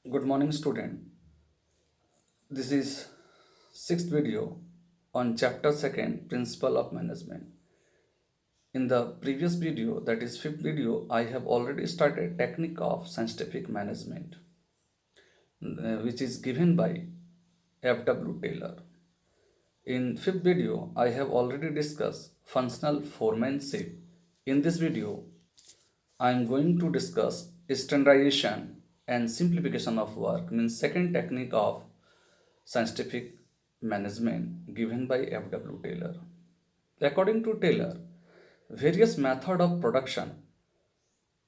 Good morning, student. This is sixth video on chapter second, principle of management. In the previous video, that is fifth video, I have already started technique of scientific management, which is given by F.W. Taylor. In fifth video, I have already discussed functional foremanship. In this video, I am going to discuss standardization and simplification of work, means second technique of scientific management given by F.W. Taylor. According to Taylor, various methods of production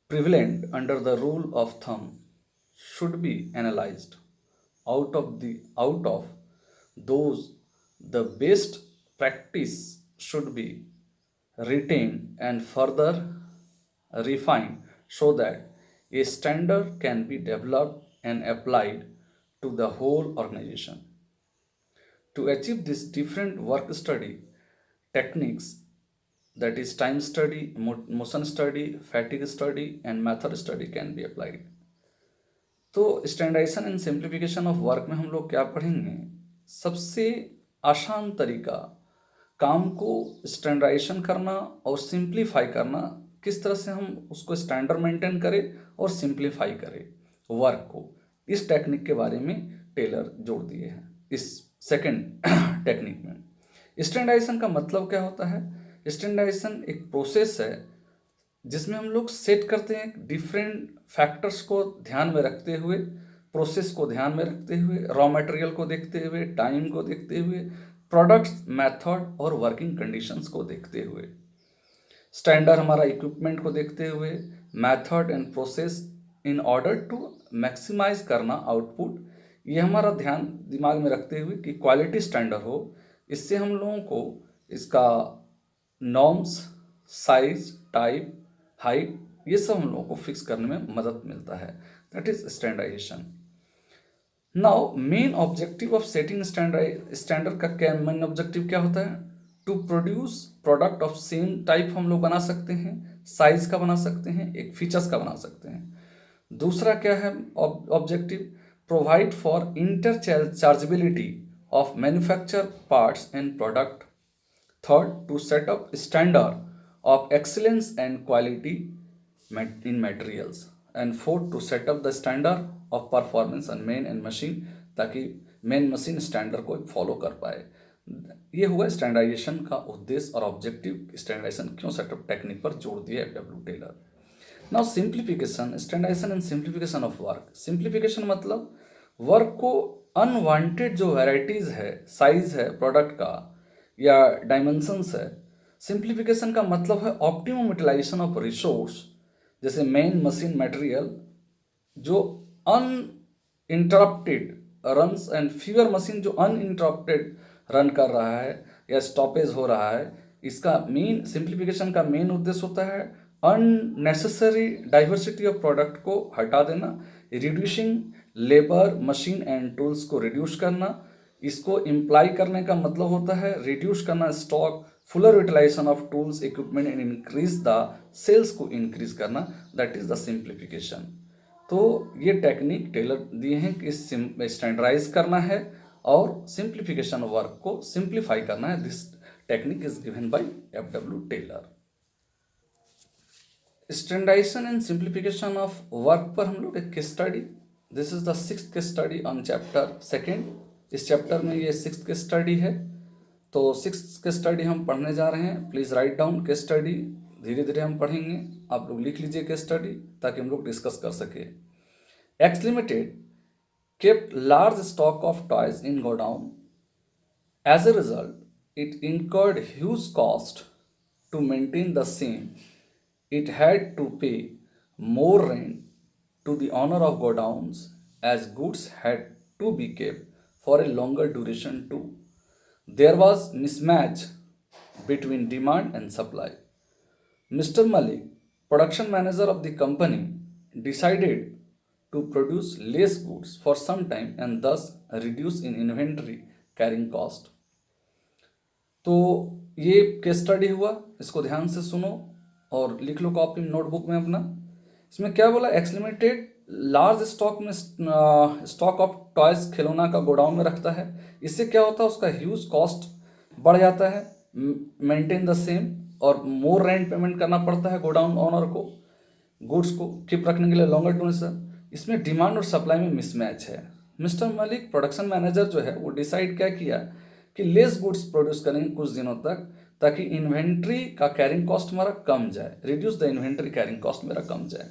prevalent under the rule of thumb should be analyzed. Out of those, the best practice should be retained and further refined so that a standard can be developed and applied to the whole organization. To achieve this, different work study techniques, that is time study, motion study, fatigue study and method study can be applied. तो standardisation and simplification of work में हम लोग क्या पढ़ेंगे? सबसे आसान तरीका काम को स्टैंडर्डाइजेशन करना और सिंप्लीफाई करना, किस तरह से हम उसको स्टैंडर्ड मेंटेन करें और सिंप्लीफाई करें वर्क को, इस टेक्निक के बारे में टेलर जोड़ दिए हैं इस सेकंड टेक्निक में। स्टैंडर्डाइजेशन का मतलब क्या होता है? स्टैंडर्डाइजेशन एक प्रोसेस है जिसमें हम लोग सेट करते हैं डिफरेंट फैक्टर्स को ध्यान में रखते हुए, प्रोसेस को ध्यान में रखते हुए, रॉ मटेरियल को देखते हुए, टाइम को देखते हुए, प्रोडक्ट्स, मेथड और वर्किंग कंडीशंस को देखते हुए, स्टैंडर्ड हमारा इक्विपमेंट को देखते हुए, method and process in order to maximise करना आउटपुट, ये हमारा ध्यान दिमाग में रखते हुए कि क्वालिटी स्टैंडर्ड हो। इससे हम लोगों को इसका नॉर्म्स, साइज, टाइप, हाइट, ये सब हम लोगों को फिक्स करने में मदद मिलता है। That is standardisation. Now main objective of setting standard का क्या मेन ऑब्जेक्टिव क्या होता है? To produce product of same type हम लोग बना सकते हैं, साइज का बना सकते हैं, एक फीचर्स का बना सकते हैं। दूसरा क्या है objective? Provide for interchargeability of manufacture parts and product. Third, to set up standard of excellence and quality in materials. And fourth, to set up the standard of performance on main and machine, ताकि main machine standard को follow कर पाए। ये हुआ standardisation का उद्देश्य और objective. Standardisation क्यों सेटअप टेक्निक पर जोड़ दिया F.W. Taylor. Now simplification, standardisation and simplification of work. Simplification मतलब वर्क को अनवांटेड जो वेराइटीज है, साइज है प्रोडक्ट का या डायमेंशंस है। सिंप्लीफिकेशन का मतलब है ऑप्टिमम यूटिलाइजेशन ऑफ रिसोर्स, जैसे मेन मशीन मटेरियल जो uninterrupted runs and fewer machine जो अनइंटरप्टेड रन कर रहा है या स्टॉपेज हो रहा है। इसका मेन सिंप्लीफिकेशन का मेन उद्देश्य होता है अननेसेसरी डाइवर्सिटी ऑफ प्रोडक्ट को हटा देना, reducing labour, machine and tools को रिड्यूस करना। इसको इम्प्लाई करने का मतलब होता है रिड्यूस करना stock, fuller utilisation of tools, equipment and increase the sales को इंक्रीज करना। That is the simplification. तो ये टेक्निक टेलर दिए हैं कि स्टैंडर्डाइज करना है और सिंप्लीफिकेशन वर्क को सिंप्लीफाई करना है। This technique is given by F.W. Taylor. Standardisation and simplification of work पर हम लोग एक case study, this is the sixth case study on chapter second. इस चैप्टर में ये सिक्स्थ केस स्टडी है। तो सिक्स्थ केस स्टडी हम पढ़ने जा रहे हैं। Please write down case study, धीरे धीरे हम पढ़ेंगे। आप लोग लिख लीजिए केस स्टडी ताकि हम लोग डिस्कस कर सके। X limited kept large stock of toys in godown. As a result, it incurred huge cost to maintain the same. It had to pay more rent to the owner of godowns as goods had to be kept for a longer duration too. There was mismatch between demand and supply. Mr. Malik, production manager of the company, decided to produce less goods for some time and thus reduce in inventory carrying cost. तो ये case study हुआ, इसको ध्यान से सुनो और लिख लो copy notebook में अपना। इसमें क्या बोला? एक्स लिमिटेड लार्ज स्टॉक में स्टॉक ऑफ टॉयज खिलौना का गोडाउन में रखता है, इससे क्या होता है, उसका ह्यूज कॉस्ट बढ़ जाता है मेंटेन द सेम, और मोर रेंट पेमेंट करना पड़ता है गोडाउन ओनर को गुड्स को कीप रखने के लिए लॉन्गर ड्यूरेशन। इसमें डिमांड और सप्लाई में मिसमैच है। मिस्टर मलिक प्रोडक्शन मैनेजर जो है वो डिसाइड क्या किया कि लेस गुड्स प्रोड्यूस करेंगे कुछ दिनों तक, ताकि इन्वेंट्री का कैरिंग कॉस्ट हमारा कम जाए, reduce the inventory carrying cost मेरा कम जाए।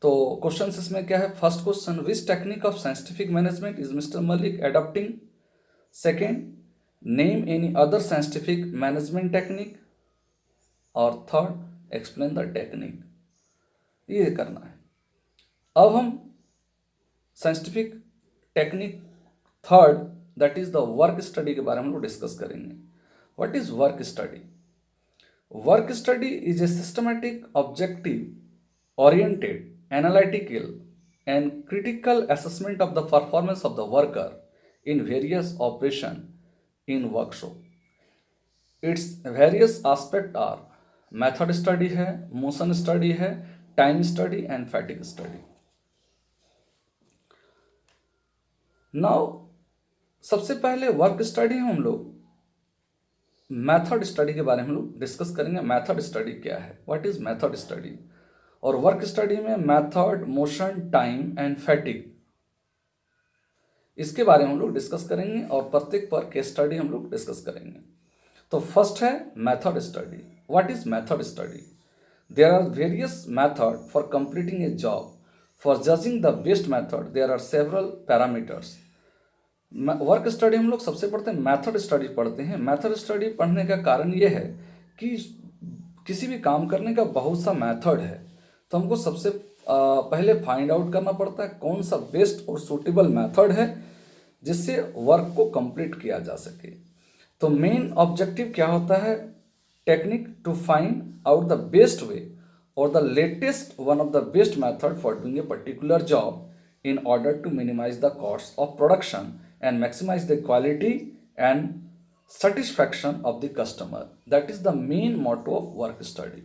तो क्वेश्चन इसमें क्या है, first question, which technique of scientific management is mister Malik adopting. Second, name any other scientific management technique. और थर्ड, एक्सप्लेन द टेक्निक। ये करना है। अब हम scientific technique third, that is the work study के बारे में लोग डिस्कस करेंगे। What is work study? Work study is a systematic, objective oriented, analytical, and critical assessment of the performance of the worker in various operation in workshop. Its various aspect are method study है, motion study है, time study and fatigue study. Now सबसे पहले work study हम लोग method study के बारे में हम लोग डिस्कस करेंगे। मेथड स्टडी क्या है, व्हाट इज मेथड स्टडी? और वर्क स्टडी में method, motion, time and fatigue, इसके बारे में हम लोग डिस्कस करेंगे और प्रत्येक पर केस स्टडी हम लोग डिस्कस करेंगे। तो फर्स्ट है method study. What is method study? There are various method for completing a job. For judging the best method there are several parameters. Work study हम लोग सबसे पढ़ते हैं, मेथड स्टडी पढ़ते हैं। मेथड स्टडी पढ़ने का कारण ये है कि किसी भी काम करने का बहुत सा मेथड है, तो हमको सबसे पहले फाइंड आउट करना पड़ता है कौन सा बेस्ट और सूटेबल मेथड है जिससे वर्क को कंप्लीट किया जा सके। तो मेन ऑब्जेक्टिव क्या होता है? Technique to find out the best way और the latest one of the best method for doing a particular job in order to minimize the costs of production and maximize the quality and satisfaction of the customer. That is the main motto of work study.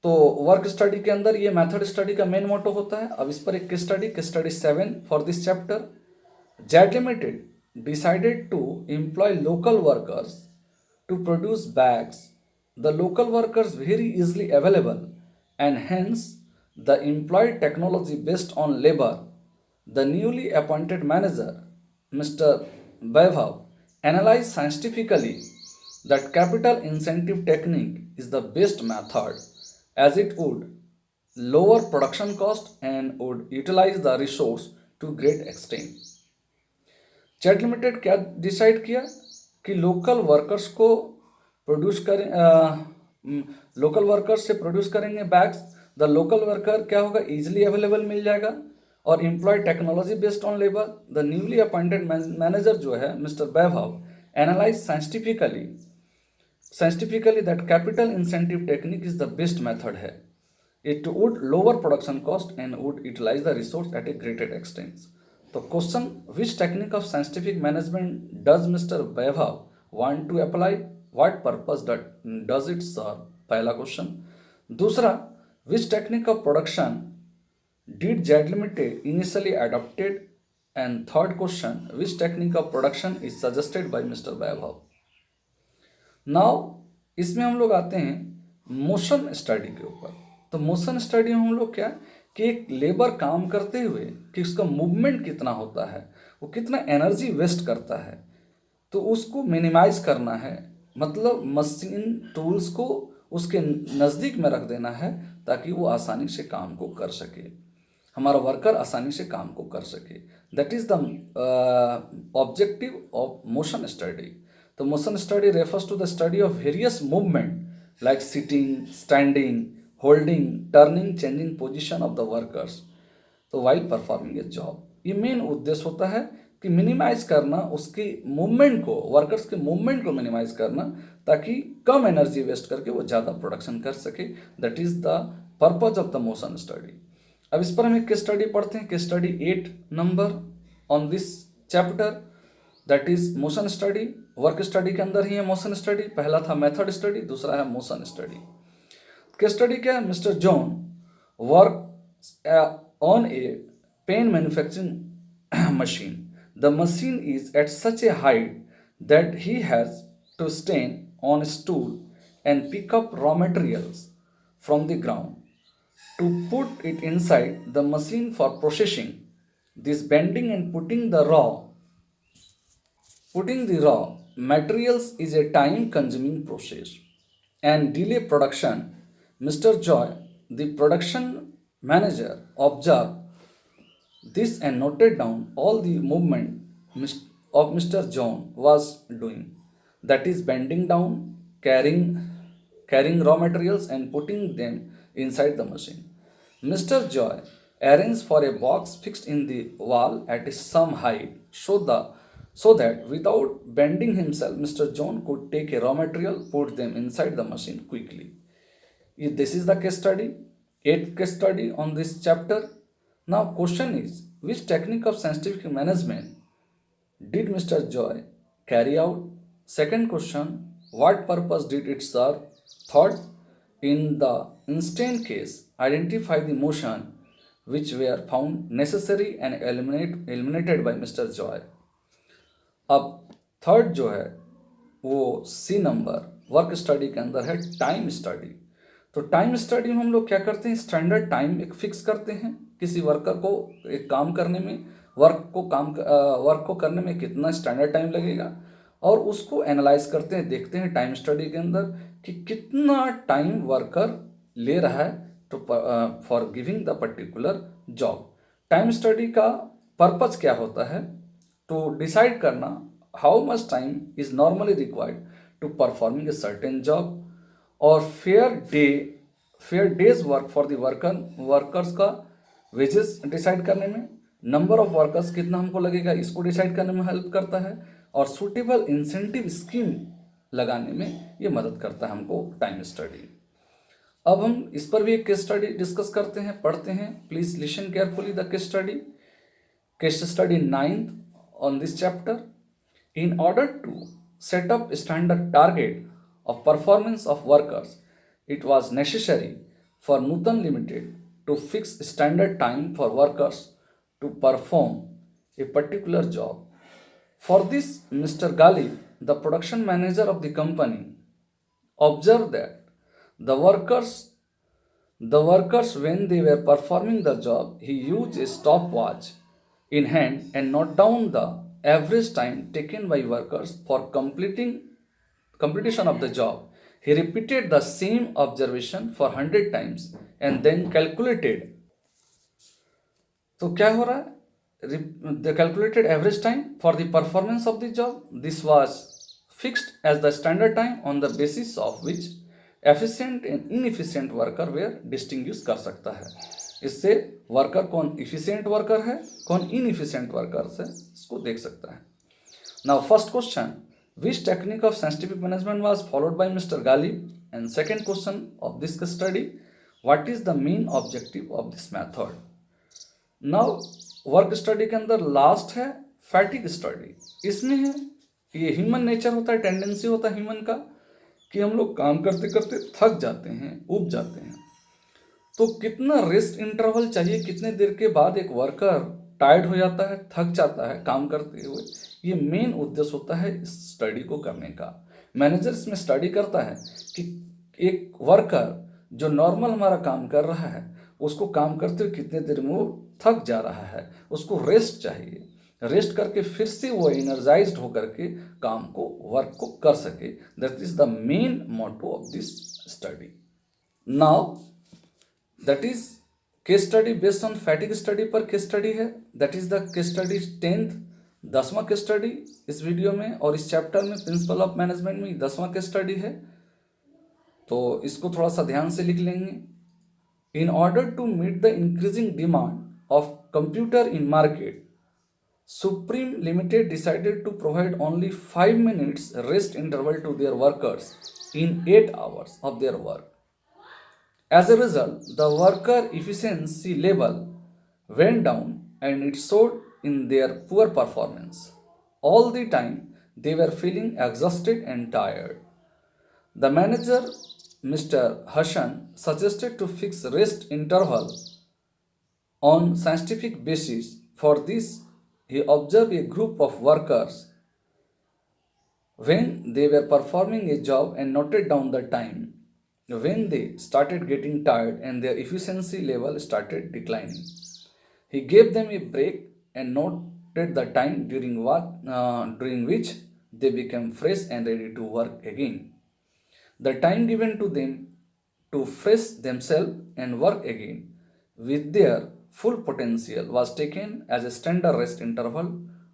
तो work study के अंदर ये method study का main motto होता है। अब इस पर एक case study 7 for this chapter. Z limited decided to employ local workers to produce bags. The local workers very easily available and hence the employed technology based on labor. The newly appointed manager, Mr. Vaibhav, analyzed scientifically that capital incentive technique is the best method as it would lower production cost and would utilize the resource to great extent. Jet Limited क्या decide किया कि local workers को produce करें, local workers से produce करेंगे bags. The local worker क्या होगा, easily available मिल जाएगा और employ technology based on labour. The newly appointed manager जो है mister Vaibhav analyse scientifically that capital incentive technique is the best method है। It would lower production cost and would utilise the resource at a greated extent. तो question, which technique of scientific management does Mister Vaibhav want to apply, what purpose does it serve? पहला question. दूसरा, which technique of production did Z Limited initially adopted? And third question, which technique of production is suggested by Mr. Vaibhav? Now इसमें हम लोग आते हैं motion study के ऊपर। तो मोशन स्टडी में हम लोग क्या कि एक लेबर काम करते हुए कि उसका मूवमेंट कितना होता है, वो कितना एनर्जी वेस्ट करता है, तो उसको मिनिमाइज करना है। मतलब मशीन टूल्स को उसके नज़दीक में रख देना है ताकि वो आसानी से काम को कर सके, हमारा वर्कर आसानी से काम को कर सके। That is the objective of motion study. तो motion study refers to the study of various movement like sitting, standing, holding, turning, changing position of the workers तो वाइल परफॉर्मिंग ए जॉब। ये main उद्देश्य होता है कि minimise करना उसकी movement को, वर्कर्स के मूवमेंट को मिनिमाइज करना ताकि कम एनर्जी वेस्ट करके वो ज़्यादा प्रोडक्शन कर सके। That is the purpose of the motion study. अब इस पर हम एक केस स्टडी पढ़ते हैं, case study 8 number on this chapter, that is motion study. Work study के अंदर ही है मोशन स्टडी। पहला था मेथड स्टडी, दूसरा है मोशन स्टडी। केस स्टडी क्या है? Mister John work on a pen manufacturing machine. The machine is at such a height that he has to stand on a stool and pick up raw materials from the ground to put it inside the machine for processing. This bending and putting the raw materials is a time consuming process and delay production. Mr. Joy, the production manager, observed this and noted down all the movement of Mr. John was doing. That is bending down, carrying raw materials and putting them inside the machine. Mr. Joy arranged for a box fixed in the wall at some height so that without bending himself, Mr. John could take a raw material, put them inside the machine quickly. If this is the case study, eighth case study on this chapter. Now question is, which technique of scientific management did Mr. Joy carry out? Second question, what purpose did it serve? Third, in the instant case, identify the motion which were found necessary and eliminated by Mr. Joy. अब third जो है वो सी number work study के अंदर है time study. तो time study में हम लोग क्या करते हैं, स्टैंडर्ड टाइम एक फिक्स करते हैं किसी वर्कर को एक काम करने में, वर्क को करने में कितना स्टैंडर्ड टाइम लगेगा, और उसको एनालाइज करते हैं, देखते हैं टाइम स्टडी के अंदर कि कितना टाइम वर्कर ले रहा है तो for giving the particular job. Time study का पर्पज क्या होता है, to decide करना how much time is normally required to performing a certain job, और fair days work for the workers का wages डिसाइड करने में, नंबर ऑफ वर्कर्स कितना हमको लगेगा इसको डिसाइड करने में हेल्प करता है, और सुटेबल इंसेंटिव स्कीम लगाने में ये मदद करता है हमको टाइम स्टडी। अब हम इस पर भी एक केस स्टडी डिस्कस करते हैं, पढ़ते हैं। Please listen carefully the case study 9th on this chapter. In order to set up standard target of performance of workers, it was necessary for Nutan Limited to fix standard time for workers to perform a particular job. For this, Mr. Gali, the production manager of the company, observed that the workers when they were performing the job, he used a stopwatch in hand and note down the average time taken by workers for completion of the job. He repeated the same observation for 100 times and then calculated. तो क्या हो रहा है, the calculated average time for the performance of the job. This was fixed as the standard time on the basis of which efficient and inefficient worker were distinguished कर सकता है। इससे worker कौन इफिशियंट वर्कर है, कौन इनइफिशियंट worker है, इसको देख सकता है। Now first question, which technique of scientific management was followed by mister गाली, and second question of this study, what is the main objective of this method. Now work study के अंदर लास्ट है fatigue study. इसमें है ये human nature होता है, tendency होता है ह्यूमन का कि हम लोग काम करते करते थक जाते हैं, ऊब जाते हैं। तो कितना रेस्ट इंटरवल चाहिए, कितने देर के बाद एक वर्कर टायर्ड हो जाता है, थक जाता है काम करते हुए, ये मेन उद्देश्य होता है इस स्टडी को करने का। मैनेजर इसमें स्टडी करता है कि एक वर्कर जो नॉर्मल हमारा काम कर रहा है उसको काम करते हुए कितने देर में वो थक जा रहा है, उसको रेस्ट चाहिए, रेस्ट करके फिर से वो एनर्जाइज्ड होकर के काम को, वर्क को कर सके। That is the main motto of this study. Now that is case study based on fatigue study पर केस स्टडी है, that is the case study 10th 10वां केस स्टडी इस वीडियो में, और इस चैप्टर में प्रिंसिपल ऑफ मैनेजमेंट में 10वां case study है। तो इसको थोड़ा सा ध्यान से लिख लेंगे। In order to meet the increasing demand of computer in market, Supreme Limited decided to provide only 5 minutes rest interval to their workers in 8 hours of their work. As a result, the worker efficiency level went down and it showed in their poor performance. All the time, they were feeling exhausted and tired. The manager, Mr. Hassan, suggested to fix rest interval On scientific basis for this, he observed a group of workers when they were performing a job and noted down the time. When they started getting tired and their efficiency level started declining, he gave them a break and noted the time during which they became fresh and ready to work again. The time given to them to fresh themselves and work again with their full potential was taken as a standard rest interval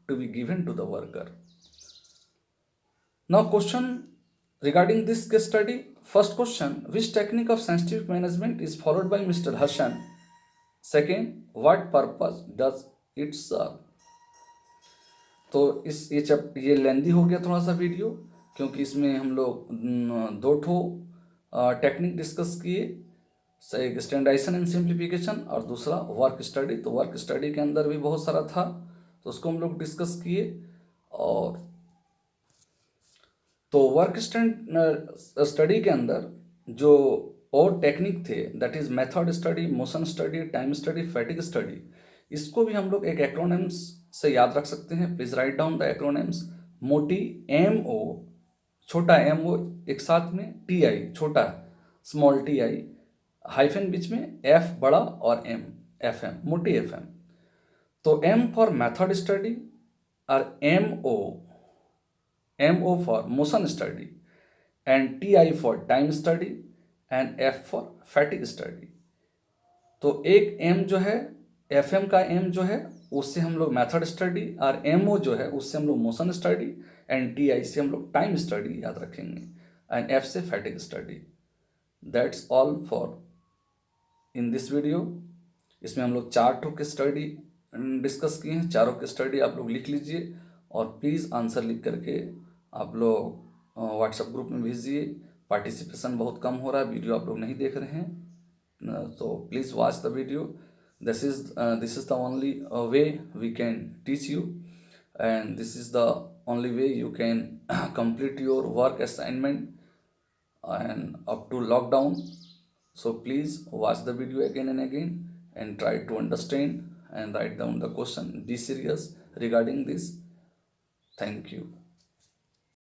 to be given to the worker. Now, question regarding this case study. First question: which technique of scientific management is followed by Mr. Hassan? Second, what purpose does it serve? तो ये लेंदी हो गया थोड़ा सा video, क्योंकि इसमें हम लोग दो ठो टेक्निक डिस्कस किए, एक स्टैंडर्डाइजेशन एंड सिंप्लीफिकेशन और दूसरा वर्क स्टडी। तो वर्क स्टडी के अंदर भी बहुत सारा था, तो उसको हम लोग डिस्कस किए। और तो वर्क स्टडी के अंदर जो और टेक्निक थे, that is method study, motion study, time study, fatigue study, इसको भी हम लोग एक एक्रोनिम्स से याद रख सकते हैं। Please write down the acronyms. मोटी MO, छोटा MO एक साथ में, TI छोटा, स्मॉल TI, हाइफन बीच में, F बड़ा और M, FM, मोटी FM। तो M फॉर मेथड स्टडी और MO for motion study and TI for time study and F for fatigue study। तो एक M जो है, FM का M जो है, उससे हम लोग मेथड स्टडी, और MO जो है उससे हम लोग मोशन स्टडी, एंड TI से हम लोग टाइम स्टडी याद रखेंगे, एंड F से fatigue study. That's all for in this video. इसमें हम लोग 4 ठो के स्टडी डिस्कस किए हैं। चारों के स्टडी आप लोग लिख लीजिए और प्लीज़ आंसर लिख करके आप लोग व्हाट्सएप ग्रुप में भेजिए। पार्टिसिपेशन बहुत कम हो रहा है, वीडियो आप लोग नहीं देख रहे हैं, तो please watch the video. This is the only way we can teach you, and this is the only way you can complete your work assignment and up to lockdown. So please watch the video again and again and try to understand and write down the question. Be serious regarding this. Thank you.